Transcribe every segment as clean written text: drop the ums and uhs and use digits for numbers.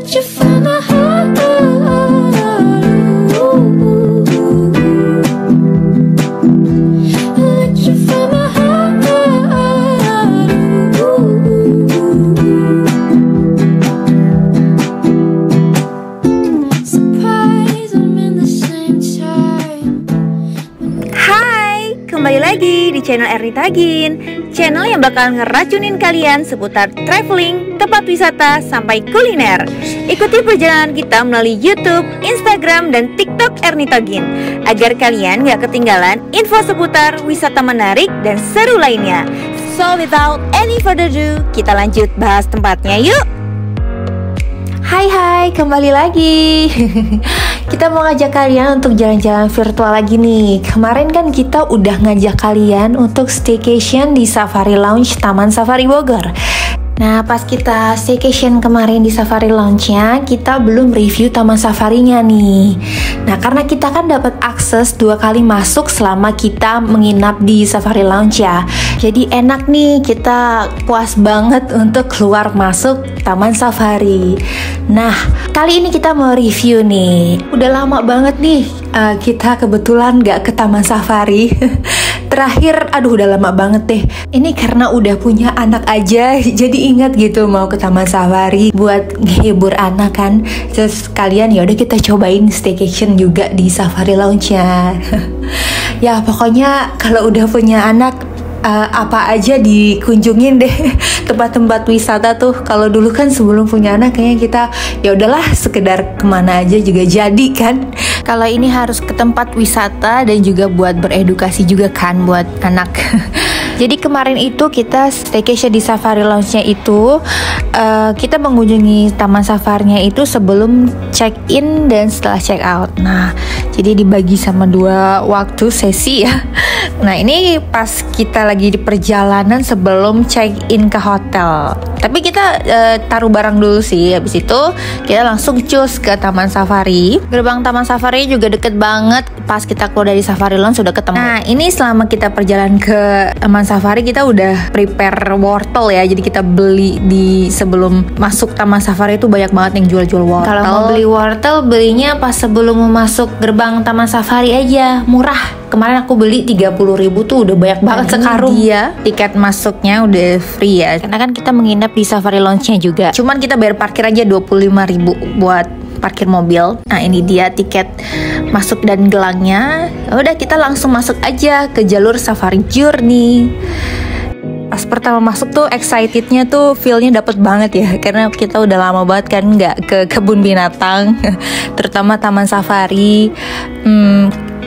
you find my heart. Let you find my heart. Surprise, I'm in the same time. Hai, kembali lagi di channel Erni Tagin, channel yang bakal ngeracunin kalian seputar traveling, tempat wisata, sampai kuliner. Ikuti perjalanan kita melalui YouTube, Instagram, dan TikTok Erni Tagin, agar kalian gak ketinggalan info seputar wisata menarik dan seru lainnya. So without any further ado, kita lanjut bahas tempatnya yuk. Hai, kembali lagi. Kita mau ngajak kalian untuk jalan-jalan virtual lagi nih. Kemarin kan kita udah ngajak kalian untuk staycation di Safari Lounge Taman Safari Bogor. Nah, pas kita staycation kemarin di Safari Lounge-nya, kita belum review taman safarinya nih. Nah, karena kita kan dapat akses 2 kali masuk selama kita menginap di Safari Lounge ya. Jadi enak nih, kita puas banget untuk keluar masuk taman safari. Nah, kali ini kita mau review nih. Udah lama banget nih kita kebetulan gak ke taman safari. Terakhir, udah lama banget deh. Ini karena udah punya anak aja, jadi ingat gitu mau ke taman safari buat nghibur anak kan. Terus kalian ya udah kita cobain staycation juga di Safari Lounge-nya. Ya pokoknya kalau udah punya anak, apa aja dikunjungin deh tempat-tempat wisata tuh. Kalau dulu kan sebelum punya anak kayaknya kita ya udahlah sekedar kemana aja juga jadi kan. Kalau ini harus ke tempat wisata dan juga buat beredukasi juga kan buat anak. Jadi kemarin itu kita staycation di Safari Lounge-nya itu kita mengunjungi taman safarinya itu sebelum check-in dan setelah check-out. Nah, jadi dibagi sama 2 waktu sesi ya. Nah, ini pas kita lagi di perjalanan sebelum check-in ke hotel. Tapi kita taruh barang dulu sih. Habis itu kita langsung cus ke taman safari. Gerbang taman safari juga deket banget. Pas kita keluar dari Safari Lounge sudah ketemu. Nah, ini selama kita perjalanan ke taman safari kita udah prepare wortel ya. Jadi kita beli di sebelum masuk taman safari itu banyak banget yang jual-jual wortel. Kalau mau beli wortel belinya pas sebelum masuk gerbang taman safari aja, murah. Kemarin aku beli 30.000 tuh udah banyak banget sekarung. Dia tiket masuknya udah free ya. Karena kan kita menginap di Safari Lounge-nya juga. Cuman kita bayar parkir aja 25.000 buat parkir mobil. Nah, ini dia tiket masuk dan gelangnya. Udah kita langsung masuk aja ke jalur Safari Journey. Pas pertama masuk tuh excitednya tuh feel-nya dapet banget ya. Karena kita udah lama banget kan nggak ke kebun binatang. Terutama taman safari.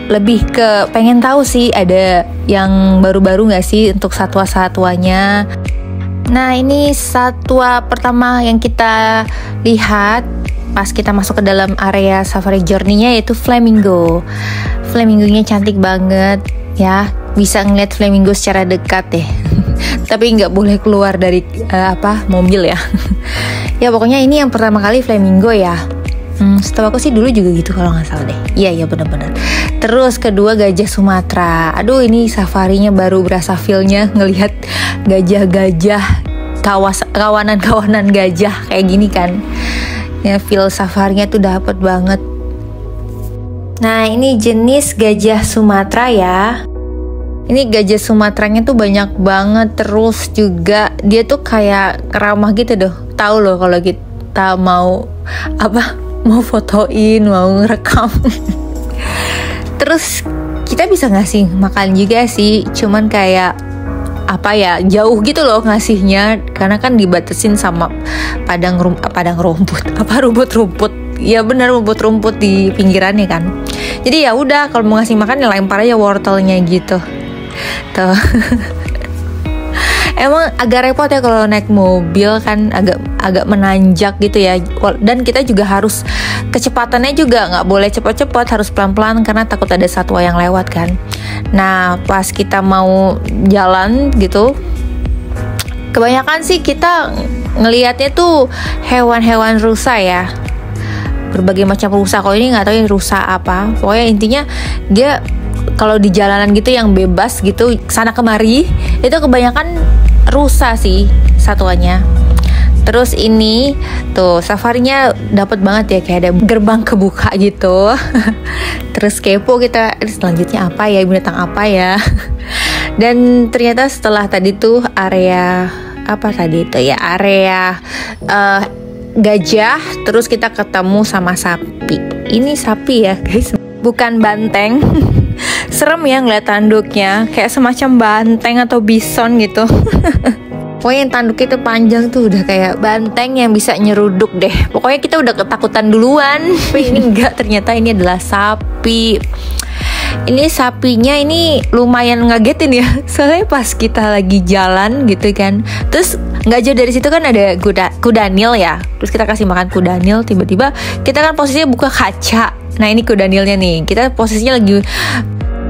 Lebih ke pengen tahu sih ada yang baru-baru nggak sih untuk satwa-satwanya. Nah, ini satwa pertama yang kita lihat pas kita masuk ke dalam area Safari Journey-nya yaitu flamingo. Flamingonya cantik banget ya, bisa ngeliat flamingo secara dekat deh. Tapi nggak boleh keluar dari mobil ya. Ya pokoknya ini yang pertama kali flamingo ya. Setahu aku sih dulu juga gitu kalau nggak salah deh. Iya benar-benar. Terus kedua gajah Sumatera. Aduh, ini safarinya baru berasa feel-nya ngelihat gajah-gajah, kawanan-kawanan gajah kayak gini kan. Ya feel safarinya tuh dapet banget. Nah, ini jenis gajah Sumatera ya. Ini gajah Sumateranya tuh banyak banget. Terus juga dia tuh kayak ramah gitu doh. Tahu loh kalau kita mau mau fotoin, mau ngerekam. Terus kita bisa ngasih makan juga sih, cuman kayak jauh gitu loh ngasihnya, karena kan dibatasin sama rumput-rumput. Ya benar, rumput-rumput di pinggirannya kan. Jadi ya udah, kalau mau ngasih makan ya lempar aja wortelnya gitu. Tuh. Emang agak repot ya kalau naik mobil kan, agak menanjak gitu ya. Dan kita juga harus kecepatannya juga nggak boleh cepat-cepat, harus pelan-pelan karena takut ada satwa yang lewat kan. Nah, pas kita mau jalan gitu, kebanyakan sih kita ngelihatnya tuh hewan-hewan rusa ya, berbagai macam rusa. Kalau ini nggak tahu ini rusa apa. Pokoknya intinya dia kalau di jalanan gitu yang bebas gitu sana kemari, itu kebanyakan rusa sih satuannya. Terus ini tuh safarinya dapat banget ya, kayak ada gerbang kebuka gitu. Terus kepo kita selanjutnya apa ya, binatang apa ya. Dan ternyata setelah tadi tuh area apa tadi itu ya, area gajah, terus kita ketemu sama sapi. Ini sapi ya guys, bukan banteng. Serem ya ngeliat tanduknya, kayak semacam banteng atau bison gitu. Pokoknya yang tanduknya itu panjang tuh udah kayak banteng yang bisa nyeruduk deh. Pokoknya kita udah ketakutan duluan. Tapi ini enggak, ternyata ini adalah sapi. Ini sapinya ini lumayan ngagetin ya. Soalnya pas kita lagi jalan gitu kan, terus nggak jauh dari situ kan ada kudanil ya. Terus kita kasih makan kudanil, tiba-tiba kita kan posisinya buka kaca. Nah ini kudanilnya nih, kita posisinya lagi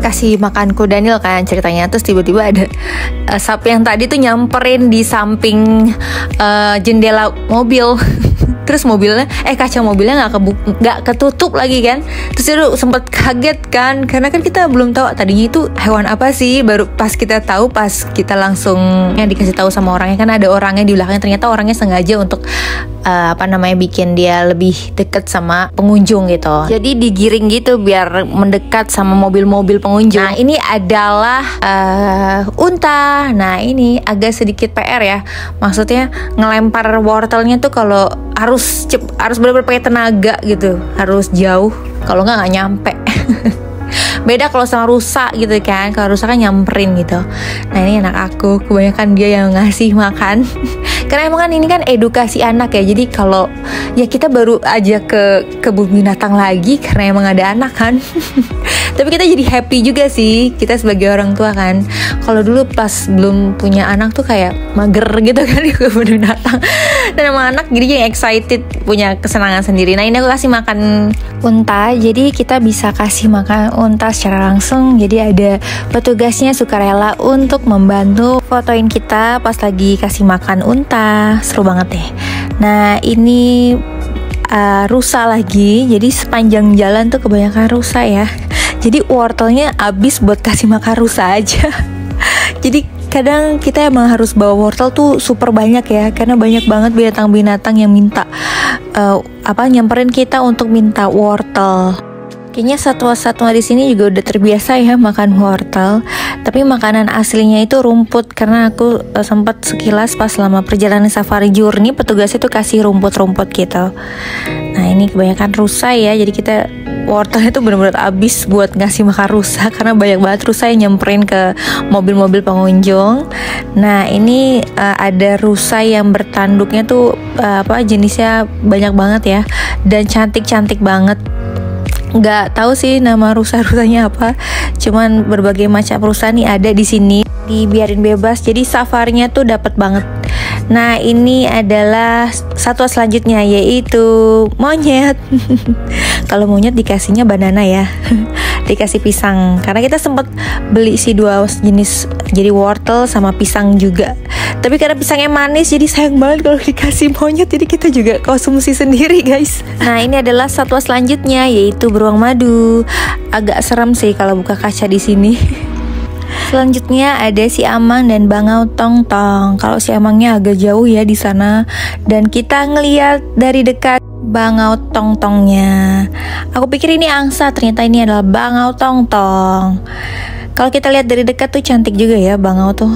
kasih makan kudanil kan ceritanya. Terus tiba-tiba ada sapi yang tadi tuh nyamperin di samping jendela mobil. Terus mobilnya, kaca mobilnya nggak ketutup lagi kan. Terus itu sempat kaget kan, karena kan kita belum tahu tadinya itu hewan apa sih. Baru pas kita tahu, pas kita langsung yang dikasih tahu sama orangnya, kan ada orangnya di belakangnya. Ternyata orangnya sengaja untuk bikin dia lebih dekat sama pengunjung gitu. Jadi digiring gitu biar mendekat sama mobil-mobil pengunjung. Nah ini adalah unta. Nah ini agak sedikit PR ya. Maksudnya ngelempar wortelnya tuh kalau harus benar-benar pakai tenaga gitu, harus jauh. Kalau nggak nyampe. Beda kalau sama rusa gitu kan, kalau rusa kan nyamperin gitu. Nah ini anak aku, kebanyakan dia yang ngasih makan. Karena emang kan ini kan edukasi anak ya. Jadi kalau ya kita baru aja ke kebun binatang lagi karena emang ada anak kan. Tapi kita jadi happy juga sih, kita sebagai orang tua kan. Kalau dulu pas belum punya anak tuh kayak mager gitu kan di kebun binatang. Dan sama anak jadi yang excited, punya kesenangan sendiri. Nah ini aku kasih makan unta, jadi kita bisa kasih makan unta secara langsung. Jadi ada petugasnya sukarela untuk membantu fotoin kita pas lagi kasih makan unta. Seru banget deh. Nah ini rusa lagi, jadi sepanjang jalan tuh kebanyakan rusa ya. Jadi wortelnya habis buat kasih makan rusa aja. Jadi kadang kita emang harus bawa wortel tuh super banyak ya, karena banyak banget binatang-binatang yang minta nyamperin kita untuk minta wortel. Kayaknya satwa-satwa di sini juga udah terbiasa ya makan wortel. Tapi makanan aslinya itu rumput, karena aku sempat sekilas pas selama perjalanan safari journey petugasnya tuh kasih rumput-rumput gitu. Nah ini kebanyakan rusa ya, jadi kita wortelnya tuh benar-benar habis buat ngasih makan rusa, karena banyak banget rusa yang nyamperin ke mobil-mobil pengunjung. Nah ini ada rusa yang bertanduknya tuh jenisnya banyak banget ya, dan cantik-cantik banget. Nggak tahu sih nama rusa-rusanya apa, cuman berbagai macam rusa nih ada di sini, dibiarin bebas, jadi safarinya tuh dapat banget. Nah ini adalah satwa selanjutnya, yaitu monyet. Kalau monyet dikasihnya banana ya, dikasih pisang, karena kita sempat beli si dua jenis, jadi wortel sama pisang juga. Tapi karena pisangnya manis, jadi sayang banget kalau dikasih monyet, jadi kita juga konsumsi sendiri guys. Nah ini adalah satwa selanjutnya, yaitu beruang madu. Agak seram sih kalau buka kaca di sini. Selanjutnya ada si amang dan bangau tong-tong. Kalau si amangnya agak jauh ya di sana, dan kita ngeliat dari dekat bangau tong-tongnya. Aku pikir ini angsa, ternyata ini adalah bangau tong-tong. Kalau kita lihat dari dekat tuh cantik juga ya bangau tuh.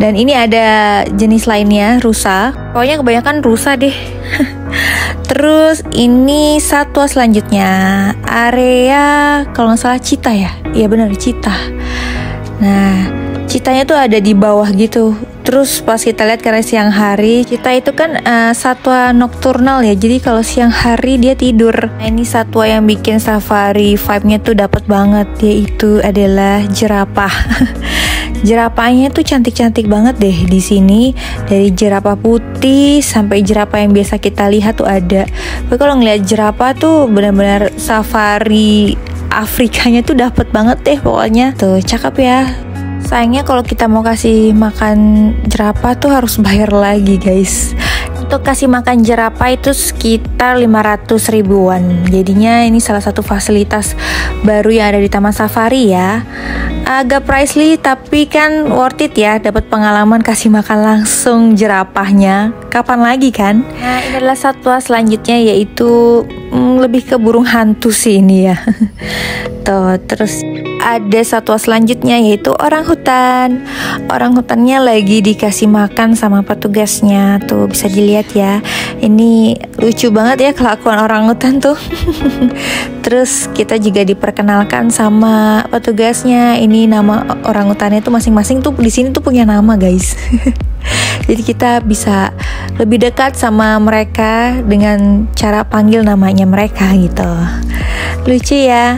Dan ini ada jenis lainnya, rusa. Pokoknya kebanyakan rusa deh. Terus ini satwa selanjutnya, area kalau nggak salah cita ya. Iya benar, cita. Nah citanya tuh ada di bawah gitu. Terus pas kita lihat karena siang hari, cita itu kan satwa nokturnal ya. Jadi kalau siang hari dia tidur. Nah ini satwa yang bikin safari vibe-nya tuh dapat banget, yaitu adalah jerapah. Jerapahnya tuh cantik-cantik banget deh di sini. Dari jerapah putih sampai jerapah yang biasa kita lihat tuh ada. Tapi kalau ngeliat jerapah tuh benar-benar safari Afrikanya tuh dapat banget deh pokoknya. Tuh cakep ya. Sayangnya kalau kita mau kasih makan jerapah tuh harus bayar lagi guys. Untuk kasih makan jerapah itu sekitar 500 ribuan. Jadinya ini salah satu fasilitas baru yang ada di Taman Safari ya. Agak pricey tapi kan worth it ya, dapat pengalaman kasih makan langsung jerapahnya. Kapan lagi kan? Nah, ini adalah satwa selanjutnya yaitu lebih ke burung hantu sih ini ya. Tuh, terus ada satwa selanjutnya yaitu orang hutan. Orang hutannya lagi dikasih makan sama petugasnya. Tuh bisa dilihat ya. Ini lucu banget ya kelakuan orang hutan tuh. Terus kita juga diperkenalkan sama petugasnya. Ini nama orang hutannya tuh masing-masing tuh di sini tuh punya nama, guys. Jadi kita bisa lebih dekat sama mereka dengan cara panggil namanya mereka gitu. Lucu ya.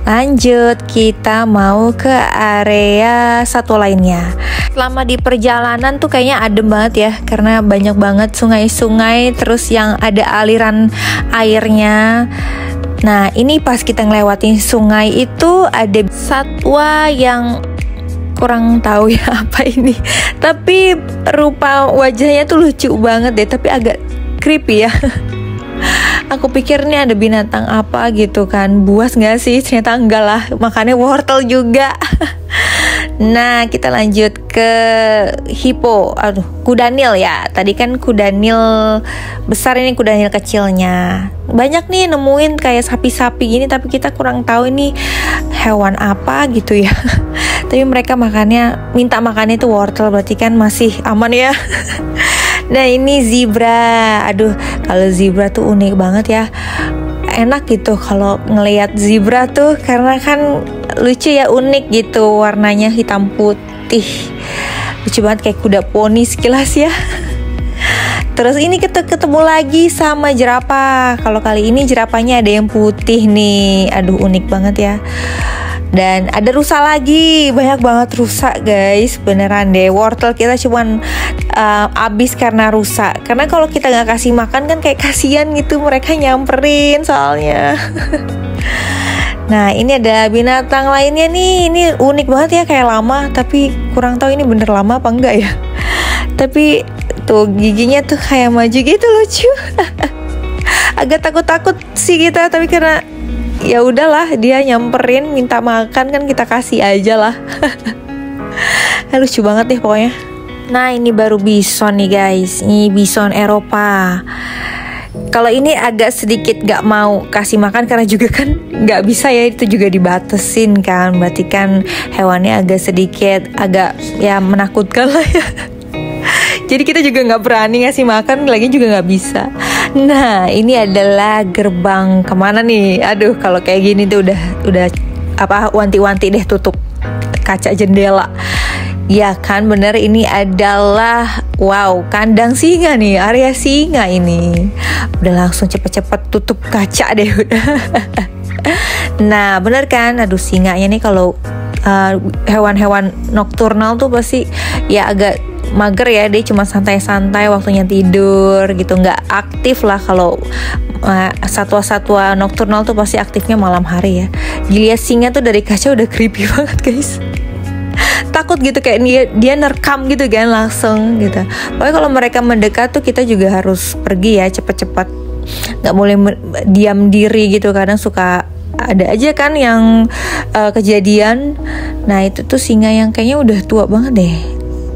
Lanjut, kita mau ke area satwa lainnya. Selama di perjalanan tuh kayaknya adem banget ya, karena banyak banget sungai-sungai, terus yang ada aliran airnya. Nah, ini pas kita ngelewatin sungai itu ada satwa yang kurang tahu ya apa ini. Tapi rupa wajahnya tuh lucu banget deh, tapi agak creepy ya. Aku pikir ini ada binatang apa gitu kan, buas gak sih? Ternyata enggak lah, makannya wortel juga. Nah, kita lanjut ke hipo. Aduh, kuda nil ya. Tadi kan kuda nil besar, ini kuda nil kecilnya. Banyak nih nemuin kayak sapi-sapi gini, tapi kita kurang tahu ini hewan apa gitu ya. Tapi mereka minta makannya itu wortel, berarti kan masih aman ya. Nah, ini zebra. Aduh, kalau zebra tuh unik banget ya. Enak gitu kalau ngelihat zebra tuh, karena kan lucu ya, unik gitu, warnanya hitam putih. Lucu banget kayak kuda poni sekilas ya. Terus ini ketemu lagi sama jerapah. Kalau kali ini jerapahnya ada yang putih nih. Aduh, unik banget ya. Dan ada rusa lagi, banyak banget rusa guys, beneran deh. Wortel kita cuman habis karena rusa. Karena kalau kita nggak kasih makan kan kayak kasihan gitu, mereka nyamperin soalnya. Nah, ini ada binatang lainnya nih. Ini unik banget ya, kayak lama, tapi kurang tahu ini bener lama apa enggak ya. Tapi tuh giginya tuh kayak maju gitu, lucu. Agak takut-takut sih kita, tapi karena ya udahlah, dia nyamperin minta makan kan kita kasih aja lah. Lucu banget deh pokoknya. Nah, ini baru bison nih guys. Ini bison Eropa. Kalau ini agak sedikit gak mau kasih makan karena juga kan gak bisa ya, itu juga dibatesin kan. Berarti kan hewannya agak ya menakutkan lah ya. Jadi kita juga nggak berani ngasih makan, lagi juga nggak bisa. Nah, ini adalah gerbang kemana nih? Aduh, kalau kayak gini tuh udah wanti-wanti deh tutup kaca jendela. Ya kan, bener, ini adalah kandang singa nih, area singa ini. Udah langsung cepet-cepet tutup kaca deh udah. Nah, bener kan? Aduh, singanya nih kalau hewan-hewan nokturnal tuh pasti ya agak mager ya, dia cuma santai-santai waktunya tidur gitu, nggak aktif lah. Kalau satwa-satwa nokturnal tuh pasti aktifnya malam hari ya. Dilihat singa tuh dari kaca udah creepy banget guys. Takut gitu, kayak dia nerekam gitu kan langsung gitu. Pokoknya kalau mereka mendekat tuh kita juga harus pergi ya cepet-cepet, nggak boleh diam diri gitu. Kadang suka ada aja kan yang kejadian. Nah, itu tuh singa yang kayaknya udah tua banget deh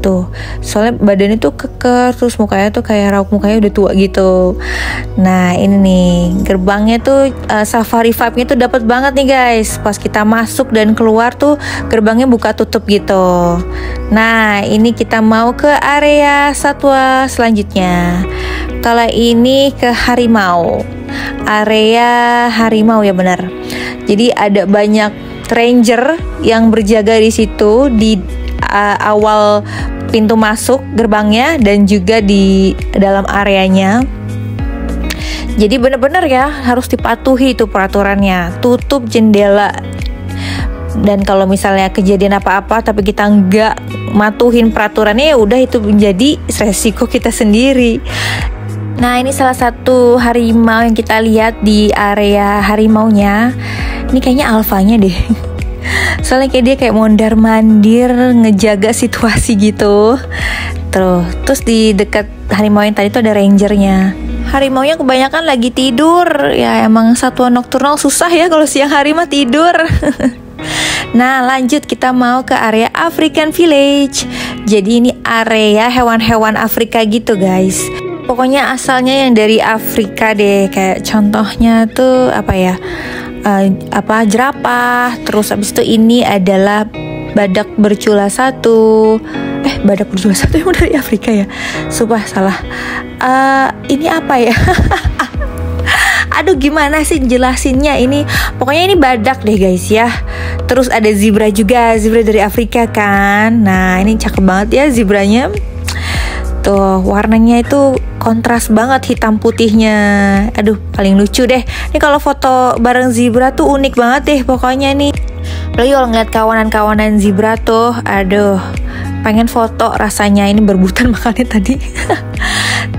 tuh, soalnya badannya tuh keker, terus mukanya tuh kayak raut mukanya udah tua gitu. Nah, ini nih gerbangnya tuh safari vibe-nya tuh dapat banget nih guys. Pas kita masuk dan keluar tuh gerbangnya buka tutup gitu. Nah, ini kita mau ke area satwa selanjutnya. Kalau ini ke harimau, area harimau ya benar. Jadi ada banyak ranger yang berjaga di situ di awal pintu masuk gerbangnya dan juga di dalam areanya. Jadi benar-benar ya harus dipatuhi itu peraturannya, tutup jendela. Dan kalau misalnya kejadian apa-apa tapi kita nggak matuhin peraturannya, ya udah itu menjadi resiko kita sendiri. Nah, ini salah satu harimau yang kita lihat di area harimaunya. Ini kayaknya alfanya deh. Soalnya kayak dia kayak mondar-mandir ngejaga situasi gitu. Terus di dekat harimau yang tadi tuh ada rangernya. Harimaunya kebanyakan lagi tidur. Ya emang satwa nokturnal susah ya kalau siang hari mah tidur. Nah lanjut kita mau ke area African Village. Jadi ini area hewan-hewan Afrika gitu guys. Pokoknya asalnya yang dari Afrika deh. Kayak contohnya tuh apa ya, jerapah. Terus abis itu ini adalah badak bercula satu. Badak bercula satu emang dari Afrika ya? Sumpah salah. Ini apa ya? Aduh gimana sih jelasinnya ini. Pokoknya ini badak deh guys ya. Terus ada zebra juga. Zebra dari Afrika kan. Nah ini cakep banget ya zebranya. Tuh warnanya itu kontras banget hitam putihnya. Aduh paling lucu deh. Ini kalau foto bareng zebra tuh unik banget deh pokoknya nih. Apalagi kalau ngeliat kawanan-kawanan zebra tuh, aduh pengen foto rasanya. Ini berebutan makannya tadi.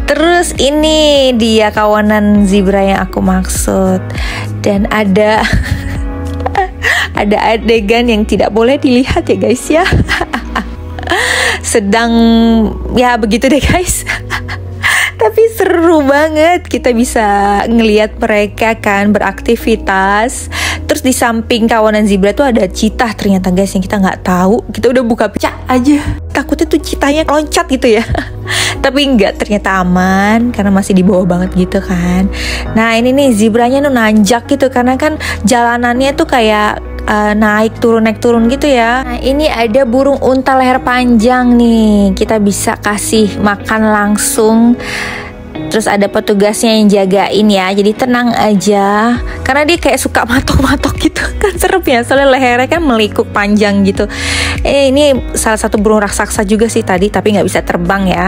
Terus ini dia kawanan zebra yang aku maksud. Dan ada ada adegan yang tidak boleh dilihat ya guys ya. Sedang ya begitu deh guys. Tapi seru banget, kita bisa ngelihat mereka kan beraktivitas. Terus di samping kawanan zebra tuh ada cheetah ternyata guys, yang kita nggak tahu. Kita udah buka pecah aja, takutnya tuh cheetahnya loncat gitu ya. Tapi enggak, ternyata aman karena masih di bawah banget gitu kan. Nah ini nih zebranya tuh nanjak gitu karena kan jalanannya tuh kayak naik turun gitu ya. Nah ini ada burung unta leher panjang nih, kita bisa kasih makan langsung. Terus ada petugasnya yang jagain ya, jadi tenang aja karena dia kayak suka matok-matok gitu kan, serem ya soalnya lehernya kan melikuk panjang gitu. Ini salah satu burung raksasa juga sih tadi, tapi nggak bisa terbang ya.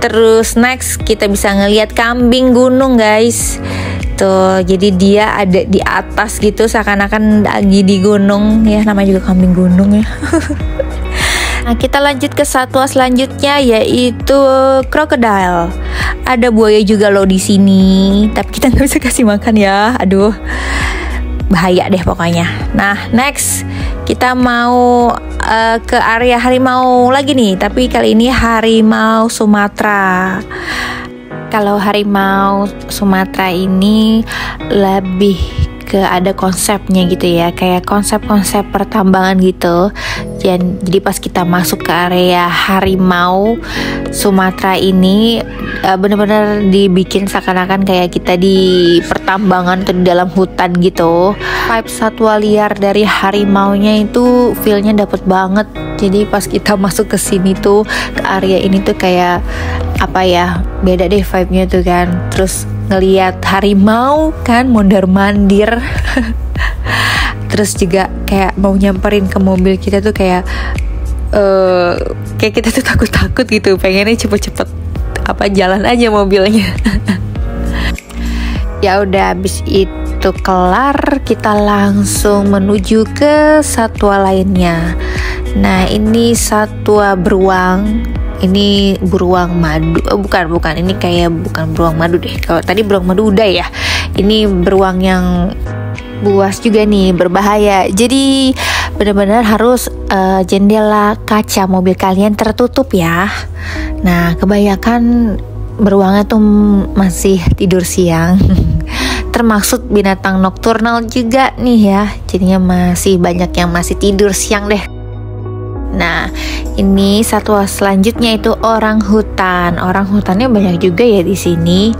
Terus next kita bisa ngelihat kambing gunung guys. Tuh, jadi dia ada di atas gitu seakan-akan lagi di gunung ya, namanya juga kambing gunung ya. Nah kita lanjut ke satwa selanjutnya yaitu crocodile. Ada buaya juga loh di sini, tapi kita nggak bisa kasih makan ya. Aduh, bahaya deh pokoknya. Nah next kita mau ke area harimau lagi nih, tapi kali ini harimau Sumatera. Kalau harimau Sumatera ini lebih ke ada konsepnya gitu ya, kayak konsep-konsep pertambangan gitu. Jadi pas kita masuk ke area harimau Sumatera ini bener-bener dibikin seakan-akan kayak kita di pertambangan atau di dalam hutan gitu. Vibe satwa liar dari harimaunya itu feelnya dapet banget. Jadi pas kita masuk ke sini tuh, ke area ini tuh kayak apa ya, beda deh vibe-nya tuh kan. Terus ngelihat harimau kan mondar-mandir. Terus juga kayak mau nyamperin ke mobil kita tuh kayak kita tuh takut-takut gitu, pengennya cepet-cepet jalan aja mobilnya. Ya udah, habis itu kelar kita langsung menuju ke satwa lainnya. Nah ini satwa beruang. Ini beruang madu, bukan, ini kayak bukan beruang madu deh. Kalau tadi beruang madu udah ya. Ini beruang yang buas juga nih, berbahaya. Jadi benar-benar harus jendela kaca mobil kalian tertutup ya. Nah kebanyakan beruangnya tuh masih tidur siang. Termaksud binatang nokturnal juga nih ya. Jadinya masih banyak yang masih tidur siang deh. Nah, ini satwa selanjutnya itu orang hutan. Orang hutannya banyak juga ya di sini.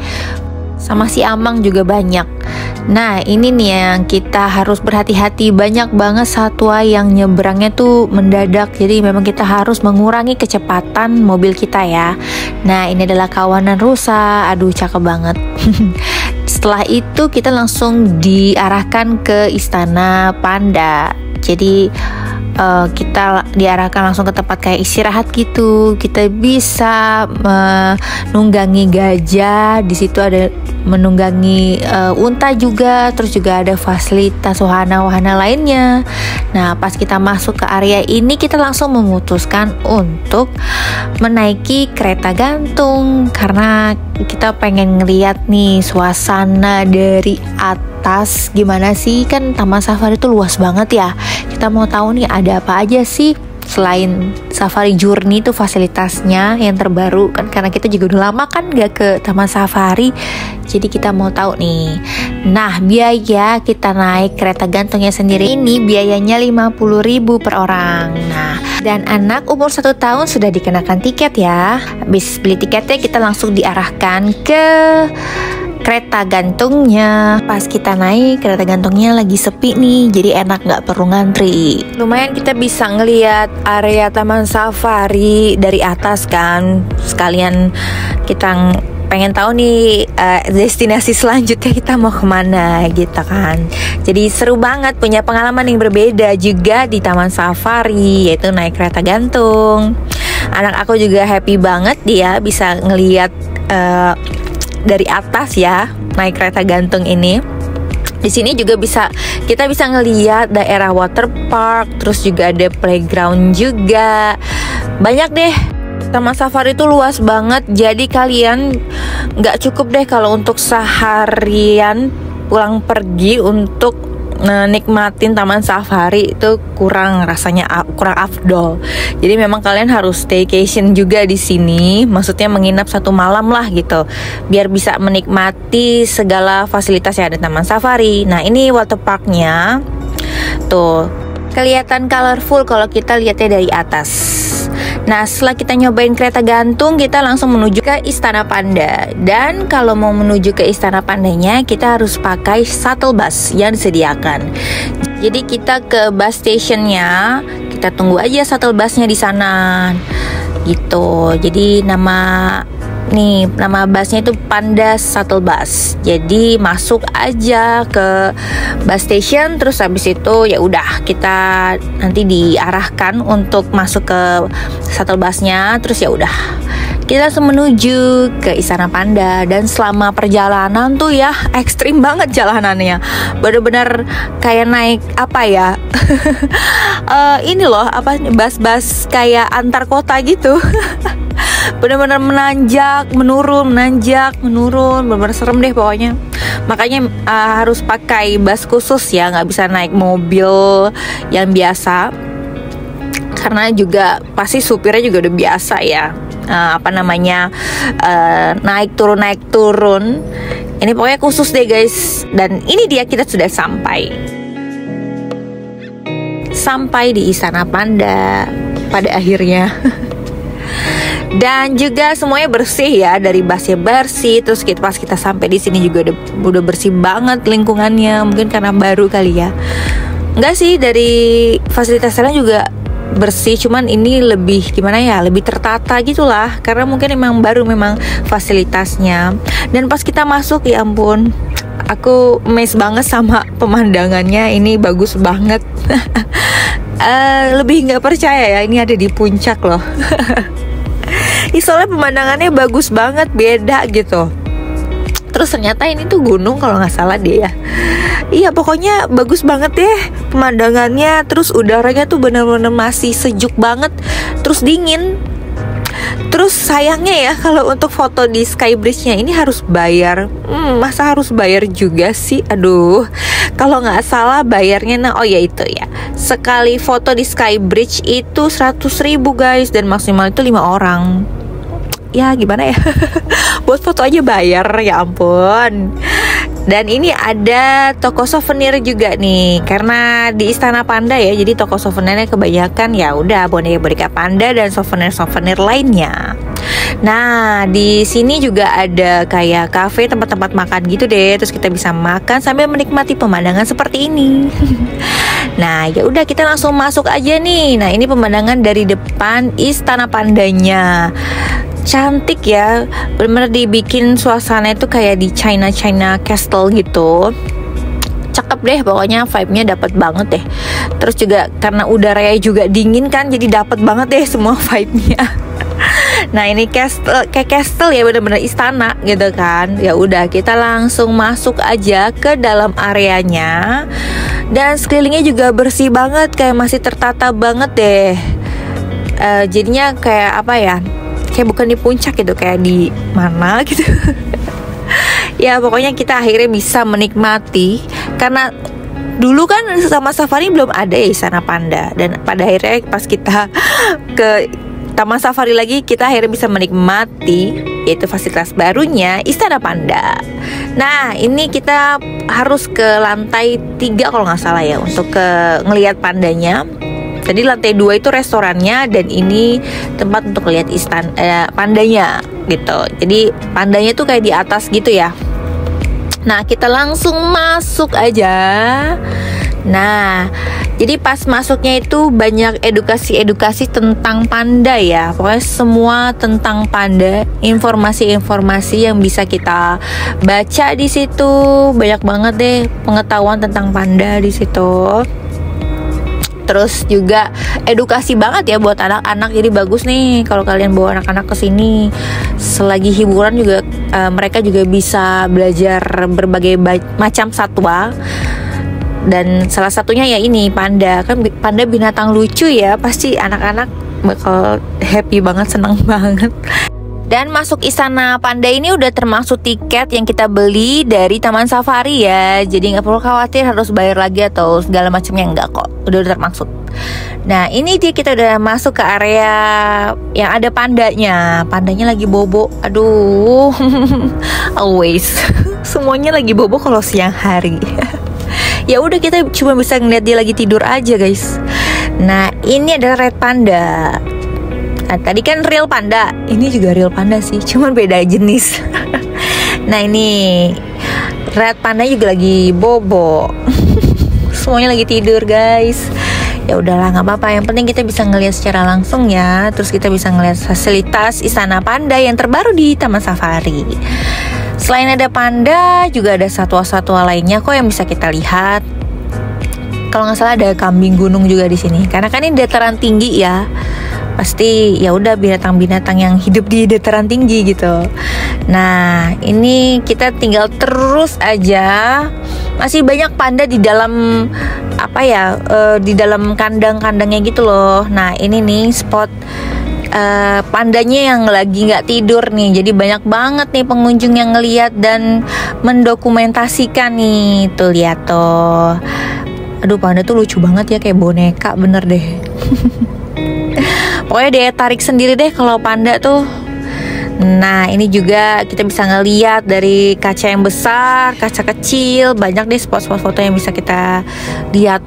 Sama si amang juga banyak. Nah, ini nih yang kita harus berhati-hati. Banyak banget satwa yang nyebrangnya tuh mendadak. Jadi memang kita harus mengurangi kecepatan mobil kita ya. Nah, ini adalah kawanan rusa. Aduh, cakep banget. Setelah itu kita langsung diarahkan ke Istana Panda. Jadi kita diarahkan langsung ke tempat kayak istirahat gitu. Kita bisa menunggangi gajah, di situ ada menunggangi unta juga, terus juga ada fasilitas wahana-wahana lainnya. Nah, pas kita masuk ke area ini kita langsung memutuskan untuk menaiki kereta gantung karena kita pengen ngeliat nih suasana dari atas gimana sih, kan Taman Safari itu luas banget ya. Kita mau tahu nih ada apa aja sih. Selain Safari Journey itu fasilitasnya yang terbaru kan, karena kita juga udah lama kan gak ke Taman Safari, jadi kita mau tahu nih. Nah, biaya kita naik kereta gantungnya sendiri ini biayanya 50.000 per orang. Nah, dan anak umur 1 tahun sudah dikenakan tiket ya. Habis beli tiketnya kita langsung diarahkan ke kereta gantungnya. Pas kita naik, kereta gantungnya lagi sepi nih, jadi enak gak perlu ngantri. Lumayan kita bisa ngeliat area Taman Safari dari atas kan. Sekalian kita pengen tahu nih destinasi selanjutnya kita mau kemana gitu kan. Jadi seru banget, punya pengalaman yang berbeda juga di Taman Safari, yaitu naik kereta gantung. Anak aku juga happy banget dia bisa ngeliat dari atas ya, naik kereta gantung ini. Di sini juga kita bisa ngeliat daerah water park, terus juga ada playground juga. Banyak deh. Taman Safari itu luas banget, jadi kalian nggak cukup deh kalau untuk seharian pulang pergi untuk nikmatin Taman Safari, itu kurang afdol. Jadi memang kalian harus staycation juga di sini, maksudnya menginap 1 malam lah gitu, biar bisa menikmati segala fasilitas yang ada di Taman Safari. Nah, ini water parknya tuh kelihatan colorful kalau kita lihatnya dari atas. Nah, setelah kita nyobain kereta gantung, kita langsung menuju ke Istana Panda. Dan kalau mau menuju ke Istana Pandanya, kita harus pakai shuttle bus yang disediakan. Jadi kita ke bus stationnya, kita tunggu aja shuttle busnya di sana. Gitu. Jadi nama busnya itu Panda Shuttle Bus. Jadi masuk aja ke bus station, terus habis itu ya udah kita nanti diarahkan untuk masuk ke shuttle busnya, terus ya udah kita langsung menuju ke Istana Panda. Dan selama perjalanan tuh ya ekstrim banget jalanannya, bener-bener kayak naik apa ya ini loh bus kayak antar kota gitu. Bener-bener menanjak, menurun, bener-bener serem deh pokoknya. Makanya harus pakai bus khusus ya, nggak bisa naik mobil yang biasa, karena juga pasti supirnya juga udah biasa ya, naik turun. Ini pokoknya khusus deh guys. Dan ini dia, kita sudah sampai di Istana Panda pada akhirnya. Dan juga semuanya bersih ya, dari busnya bersih, terus pas kita sampai di sini juga udah bersih banget lingkungannya. Mungkin karena baru kali ya. Enggak sih, dari fasilitasnya juga bersih, cuman ini lebih lebih tertata gitulah, karena mungkin memang baru fasilitasnya. Dan pas kita masuk, ya ampun, aku amazed banget sama pemandangannya. Ini bagus banget. Lebih nggak percaya ya, ini ada di puncak loh. Soalnya pemandangannya bagus banget, beda gitu. Terus ternyata ini tuh gunung kalau nggak salah deh ya. Iya, pokoknya bagus banget deh pemandangannya. Terus udaranya tuh bener-bener masih sejuk banget, terus dingin. Terus sayangnya ya, kalau untuk foto di Skybridge-nya ini harus bayar. Masa harus bayar juga sih? Aduh, kalau nggak salah bayarnya, itu ya, sekali foto di Skybridge itu 100.000 guys, dan maksimal itu 5 orang. Ya gimana ya, buat foto aja bayar, ya ampun. Dan ini ada toko souvenir juga nih, karena di Istana Panda ya, jadi toko souvenirnya kebanyakan ya udah boneka-boneka panda dan souvenir lainnya. Nah, di sini juga ada kayak cafe, tempat-tempat makan gitu deh. Terus kita bisa makan sambil menikmati pemandangan seperti ini. Nah, ya udah kita langsung masuk aja nih. Nah, ini pemandangan dari depan Istana Pandanya. Cantik ya, bener-bener dibikin suasana itu kayak di China Castle gitu. Cakep deh, pokoknya vibe-nya dapet banget deh. Terus juga karena udaranya juga dingin kan, jadi dapet banget deh semua vibe-nya. Nah, ini kayak castle ya, bener-bener istana gitu kan. Ya udah, kita langsung masuk aja ke dalam areanya. Dan sekelilingnya juga bersih banget, kayak masih tertata banget deh. Jadinya kayak apa ya, kayak bukan di puncak gitu, kayak di mana gitu. Ya pokoknya kita akhirnya bisa menikmati, karena Dulu kan sama safari belum ada ya Istana Panda, dan pada akhirnya pas kita ke Taman Safari lagi, kita akhirnya bisa menikmati yaitu fasilitas barunya Istana Panda. Nah, ini kita harus ke lantai 3 kalau nggak salah ya, untuk ngelihat pandanya. Jadi lantai 2 itu restorannya, dan ini tempat untuk lihat pandanya gitu. Jadi pandanya tuh kayak di atas gitu ya. Nah, kita langsung masuk aja. Nah, jadi pas masuknya itu banyak edukasi tentang panda ya. Pokoknya semua tentang panda, informasi-informasi yang bisa kita baca di situ. Banyak banget deh pengetahuan tentang panda di situ. Terus juga edukasi banget ya buat anak-anak. Jadi bagus nih kalau kalian bawa anak-anak ke sini. Selagi hiburan juga mereka juga bisa belajar berbagai macam satwa. Dan salah satunya ya ini panda. Kan panda binatang lucu ya. Pasti anak-anak bakal happy banget, senang banget. Dan masuk Istana Panda ini udah termasuk tiket yang kita beli dari Taman Safari ya. Jadi nggak perlu khawatir harus bayar lagi atau segala macamnya, enggak kok. Udah termasuk. Nah, ini dia, kita udah masuk ke area yang ada pandanya. Pandanya lagi bobo. Aduh. Always. Semuanya lagi bobo kalau siang hari. Ya udah, kita cuma bisa ngeliat dia lagi tidur aja, guys. Nah, ini adalah red panda. Nah, tadi kan real panda, ini juga real panda sih, cuman beda jenis. Nah, ini red panda juga lagi bobo. Semuanya lagi tidur, guys. Ya udahlah, nggak apa-apa. Yang penting kita bisa ngelihat secara langsung ya. Terus kita bisa ngelihat fasilitas Istana Panda yang terbaru di Taman Safari. Selain ada panda, juga ada satwa-satwa lainnya kok yang bisa kita lihat. Kalau nggak salah ada kambing gunung juga di sini. Karena kan ini dataran tinggi ya. Pasti ya udah binatang-binatang yang hidup di dataran tinggi gitu. Nah, ini kita tinggal terus aja. Masih banyak panda di dalam di dalam kandang-kandangnya gitu loh. Nah, ini nih spot pandanya yang lagi nggak tidur nih. Jadi banyak banget nih pengunjung yang ngeliat dan mendokumentasikan nih. Tuh lihat tuh. Aduh, panda tuh lucu banget ya, kayak boneka bener deh. Pokoknya daya tarik sendiri deh kalau panda tuh. Nah, ini juga kita bisa ngeliat dari kaca yang besar, kaca kecil, banyak deh spot-spot foto yang bisa kita lihat.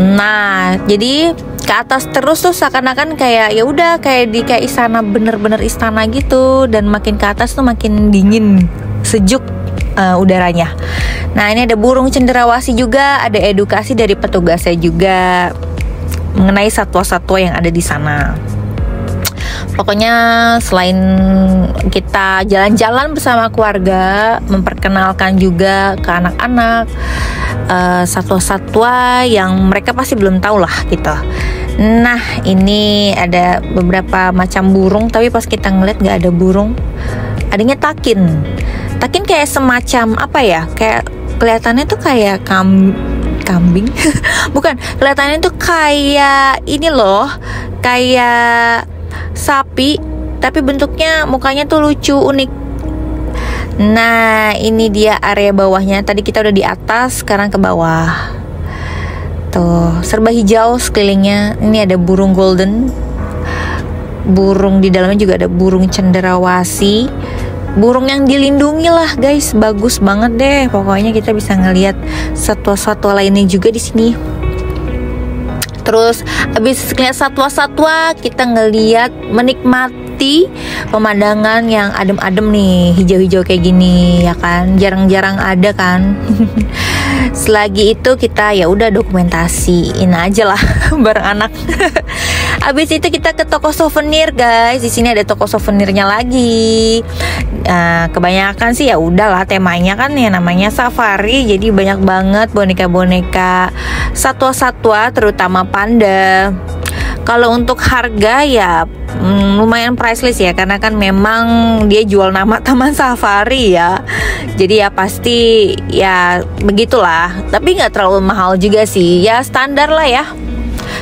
Nah, jadi ke atas terus tuh seakan-akan kayak ya udah kayak istana, bener-bener istana gitu. Dan makin ke atas tuh makin dingin, sejuk udaranya. Nah, ini ada burung cenderawasih juga, ada edukasi dari petugasnya juga mengenai satwa-satwa yang ada di sana. Pokoknya selain kita jalan-jalan bersama keluarga, memperkenalkan juga ke anak-anak satwa-satwa yang mereka pasti belum tahu lah gitu. Nah, ini ada beberapa macam burung, tapi pas kita ngeliat nggak ada burung, adanya takin. Takin kayak semacam apa ya? Kayak kelihatannya tuh kayak kambing. Bukan, kelihatannya tuh kayak ini loh, kayak sapi, tapi bentuknya mukanya tuh lucu, unik. Nah, ini dia area bawahnya. Tadi kita udah di atas, sekarang ke bawah. Tuh, serba hijau sekelilingnya. Ini ada burung golden. Burung di dalamnya juga ada burung cenderawasih. Burung yang dilindungi lah, guys. Bagus banget deh. Pokoknya kita bisa ngelihat satwa-satwa lainnya juga di sini. Terus habis ngeliat satwa-satwa, kita menikmati pemandangan yang adem-adem nih, hijau-hijau kayak gini ya kan. Jarang-jarang ada kan. Selagi itu kita ya udah dokumentasiin aja lah bareng anak. Habis itu kita ke toko souvenir, guys. Di sini ada toko souvenirnya lagi. Kebanyakan sih ya udahlah, temanya kan ya namanya safari, jadi banyak banget boneka-boneka satwa-satwa, terutama panda. Kalau untuk harga ya lumayan priceless ya, karena kan memang dia jual nama Taman Safari ya. Jadi ya pasti ya begitulah. Tapi nggak terlalu mahal juga sih, ya standar lah ya.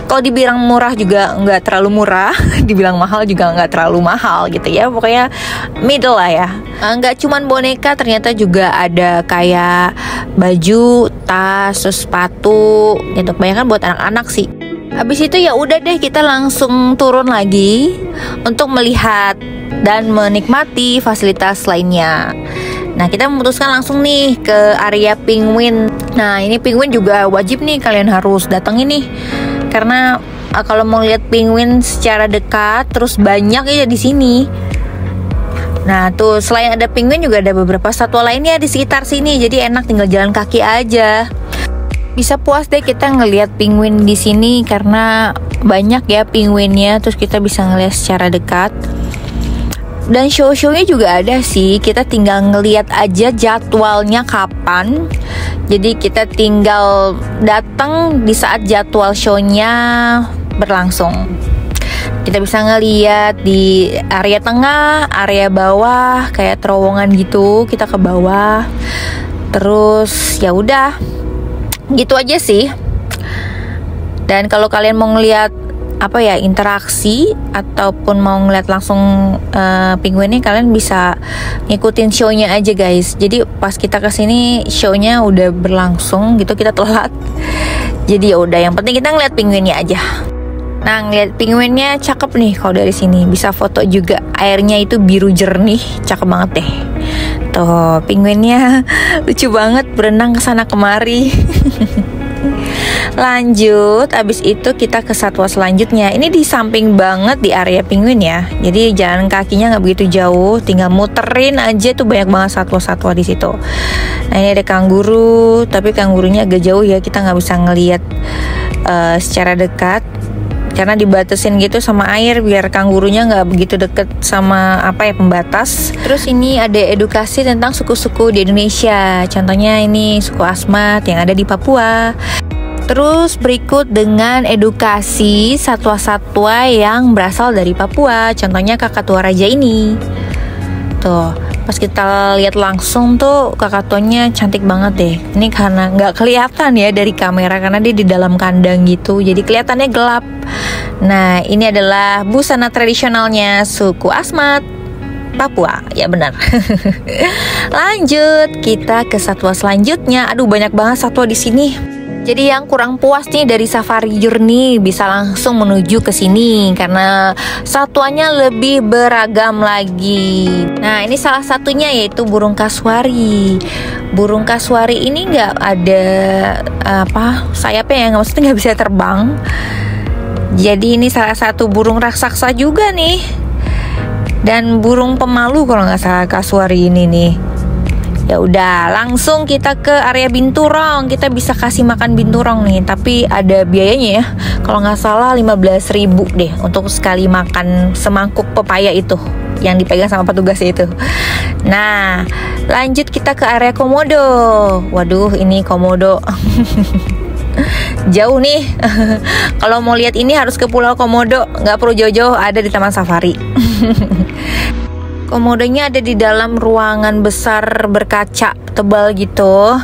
Kalau dibilang murah juga nggak terlalu murah, dibilang mahal juga nggak terlalu mahal gitu ya. Pokoknya middle lah ya. Nggak cuman boneka, ternyata juga ada kayak baju, tas, terus sepatu gitu. Kebanyakan buat anak-anak sih. Habis itu ya udah deh, kita langsung turun lagi untuk melihat dan menikmati fasilitas lainnya. Nah, kita memutuskan langsung nih ke area penguin. Nah, ini penguin juga wajib nih kalian harus datengin nih. Karena kalau mau lihat penguin secara dekat, terus banyak ya di sini. Nah, tuh selain ada penguin juga ada beberapa satwa lainnya di sekitar sini. Jadi enak tinggal jalan kaki aja. Bisa puas deh kita ngelihat penguin di sini karena banyak ya penguinnya, terus kita bisa ngelihat secara dekat. Dan show-shownya juga ada sih, kita tinggal ngelihat aja jadwalnya kapan. Jadi kita tinggal datang di saat jadwal show-nya berlangsung. Kita bisa ngelihat di area tengah, area bawah, kayak terowongan gitu. Kita ke bawah. Terus ya udah, gitu aja sih. Dan kalau kalian mau ngelihat interaksi ataupun mau ngeliat langsung penguinnya, kalian bisa ngikutin show-nya aja guys. Jadi pas kita kesini show-nya udah berlangsung gitu, kita telat. Jadi ya udah, yang penting kita ngeliat penguinnya aja. Nah, ngeliat penguinnya cakep nih kalau dari sini, bisa foto juga. Airnya itu biru jernih, cakep banget deh. Tuh penguinnya lucu banget, berenang kesana kemari. Lanjut, abis itu kita ke satwa selanjutnya. Ini di samping banget di area penguin ya. Jadi jalan kakinya nggak begitu jauh, tinggal muterin aja tuh, banyak banget satwa-satwa di situ. Nah, ini ada kanguru, tapi kangurunya agak jauh ya, kita nggak bisa ngelihat secara dekat karena dibatasin gitu sama air biar kangurunya nggak begitu deket sama pembatas. Terus ini ada edukasi tentang suku-suku di Indonesia. Contohnya ini suku Asmat yang ada di Papua. Terus berikut dengan edukasi satwa-satwa yang berasal dari Papua. Contohnya kakatua raja ini. Tuh, pas kita lihat langsung tuh kakatuanya cantik banget deh. Ini karena nggak kelihatan ya dari kamera karena dia di dalam kandang gitu. Jadi kelihatannya gelap. Nah, ini adalah busana tradisionalnya suku Asmat Papua, ya benar. Lanjut, kita ke satwa selanjutnya. Aduh, banyak banget satwa di sini. Jadi yang kurang puas nih dari safari journey bisa langsung menuju ke sini karena satwanya lebih beragam lagi. Nah, ini salah satunya yaitu burung kasuari. Burung kasuari ini nggak ada sayapnya ya, maksudnya nggak bisa terbang. Jadi ini salah satu burung raksasa juga nih. Dan burung pemalu kalau nggak salah kasuari ini nih. Ya udah, langsung kita ke area binturong. Kita bisa kasih makan binturong nih, tapi ada biayanya ya. Kalau nggak salah 15.000 deh untuk sekali makan semangkuk pepaya itu yang dipegang sama petugasnya itu. Nah, lanjut kita ke area komodo. Waduh, ini komodo jauh nih. Kalau mau lihat ini harus ke Pulau Komodo, nggak perlu jauh-jauh, ada di Taman Safari. Komodonya ada di dalam ruangan besar berkaca tebal gitu.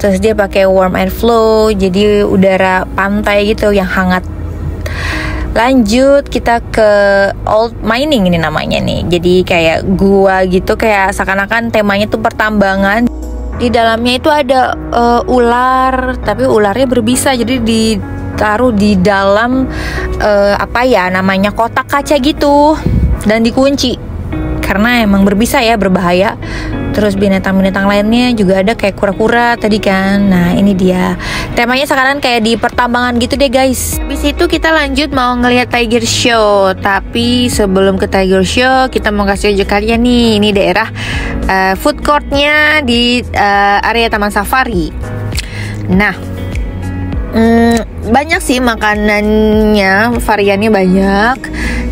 Terus dia pakai warm air flow, jadi udara pantai gitu yang hangat. Lanjut kita ke old mining, ini namanya nih. Jadi kayak gua gitu, kayak seakan-akan temanya tuh pertambangan. Di dalamnya itu ada ular, tapi ularnya berbisa. Jadi ditaruh di dalam namanya kotak kaca gitu dan dikunci. Karena emang berbisa ya, berbahaya. Terus binatang-binatang lainnya juga ada kayak kura-kura tadi kan. Nah, ini dia. Temanya sekarang kayak di pertambangan gitu deh guys. Habis itu kita lanjut mau ngelihat tiger show. Tapi sebelum ke tiger show, kita mau kasih aja kalian nih. Ini daerah food courtnya di area Taman Safari. Nah, banyak sih makanannya, variannya banyak.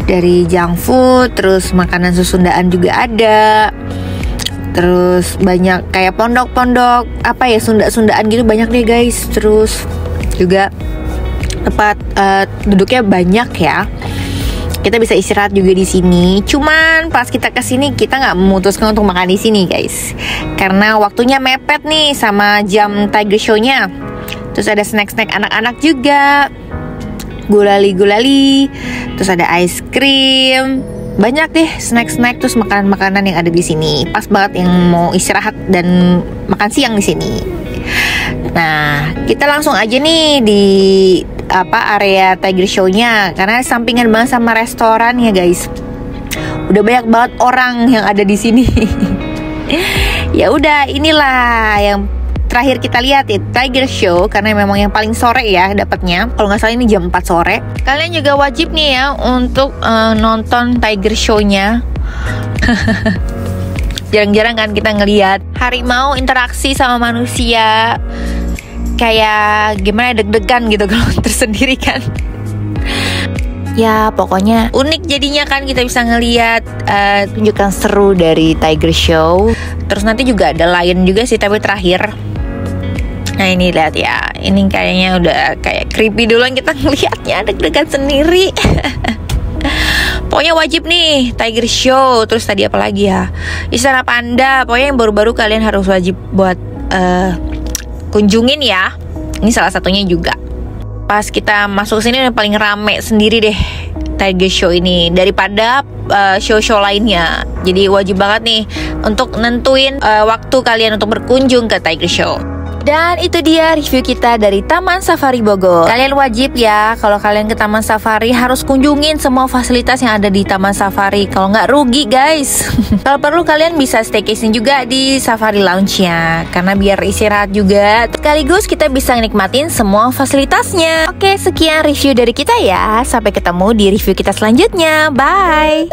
Dari junk food, terus makanan susundaan juga ada. Terus banyak kayak pondok-pondok sunda-sundaan gitu banyak deh guys. Terus juga tempat duduknya banyak ya. Kita bisa istirahat juga di sini. Cuman pas kita kesini kita nggak memutuskan untuk makan di sini guys, karena waktunya mepet nih sama jam tiger show-nya. Terus ada snack-snack anak-anak juga. gulali-gulali, terus ada ice cream, banyak deh snack-snack terus makanan-makanan yang ada di sini. Pas banget yang mau istirahat dan makan siang di sini. Nah, kita langsung aja nih di area Tiger Show-nya karena sampingan banget sama restoran ya guys. Udah banyak banget orang yang ada di sini. Ya udah, inilah yang terakhir kita lihat ya, Tiger Show, karena memang yang paling sore ya dapatnya. Kalau nggak salah ini jam 4 sore. Kalian juga wajib nih ya untuk nonton Tiger Show-nya. Jarang-jarang kan kita ngelihat harimau interaksi sama manusia. Kayak gimana, deg-degan gitu kalau tersendiri kan. Ya pokoknya unik jadinya kan, kita bisa ngelihat tunjukan seru dari Tiger Show. Terus nanti juga ada lion juga sih tapi terakhir. Nah ini lihat ya, ini kayaknya udah kayak creepy duluan kita ngelihatnya, deg-degan sendiri. Pokoknya wajib nih Tiger Show. Terus tadi apa lagi ya, Istana Panda. Pokoknya yang baru-baru kalian harus wajib buat kunjungin ya. Ini salah satunya juga. Pas kita masuk sini udah paling rame sendiri deh Tiger Show ini daripada show-show lainnya. Jadi wajib banget nih untuk nentuin waktu kalian untuk berkunjung ke Tiger Show. Dan itu dia review kita dari Taman Safari Bogor. Kalian wajib ya, kalau kalian ke Taman Safari harus kunjungin semua fasilitas yang ada di Taman Safari. Kalau nggak rugi guys. Kalau perlu kalian bisa staycation juga di Safari Lounge-nya, karena biar istirahat juga. Sekaligus kita bisa nikmatin semua fasilitasnya. Oke, sekian review dari kita ya. Sampai ketemu di review kita selanjutnya. Bye.